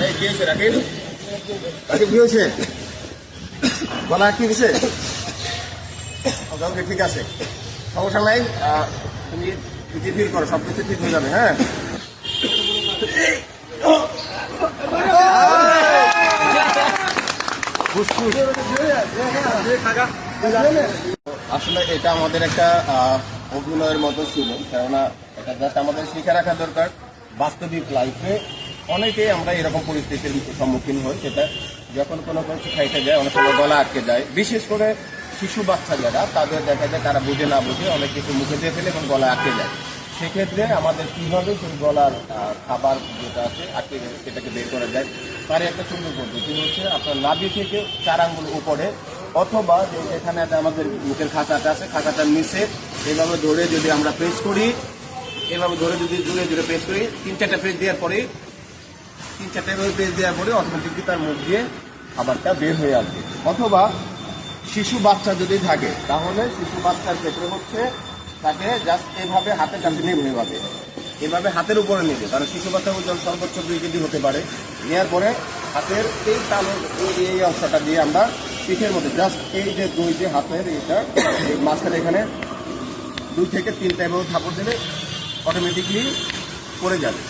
এই কি হয়েছে রাকিব? রাকিব কি হয়েছে? গলা কি হয়েছে? ওকে ঠিক আছে, সমস্যা নাই। তুমি কিছু ফিল করো, সব কিছু ঠিক হয়ে যাবে। হ্যাঁ, আসলে এটা আমাদের একটা অভিনয়ের মতো ছিল, কেননা এটা জাস্ট আমাদের শিখে রাখা দরকার। বাস্তবিক লাইফে অনেকেই আমরা এরকম পরিস্থিতির সম্মুখীন হই, সেটা যখন কোনো কিছু খাইতে যায় অনেক সময় গলা আটকে যায়। বিশেষ করে শিশু বাচ্চা যারা, তাদের দেখা যায় তারা বুঝে না বুঝে অনেক কিছু মুখে দিয়ে ফেলে এবং গলা আটকে যায়। সেক্ষেত্রে আমাদের কীভাবে সেই গলার খাবার যেটা আছে আটকে গেছে সেটাকে বের করা যায়, তার একটা সুন্দর পদ্ধতি হচ্ছে আপনার নাভি থেকে 4 আঙ্গুল উপরে, অথবা যেখানে আমাদের মুখের খাঁচাটা আছে খাঁচাটার নিচে এইভাবে ধরে যদি আমরা প্রেস করি, এভাবে ধরে যদি জোরে জোরে প্রেস করি, 3-4টা প্রেস দেওয়ার পরে প্রেস দেওয়ার পরে অটোমেটিকলি তার মুখ দিয়ে খাবারটা বের হয়ে আসবে। অথবা শিশু বাচ্চা যদি থাকে, তাহলে শিশু বাচ্চার ক্ষেত্রে হচ্ছে তাকে জাস্ট এভাবে হাতের কাছে নেবে, এভাবে হাতের উপরে নেবে, কারণ শিশু বাচ্চার ওজন সর্বোচ্চ 2 কেজি হতে পারে। নেওয়ার পরে হাতের এই তালুর এই অংশটা দিয়ে আমরা পিঠের মধ্যে জাস্ট এই যে 2 যে হাতের এটা মাঝখানে এখানে 2 থেকে 3টা এভাবে থাপড় দিলে অটোমেটিকলি পড়ে যাবে।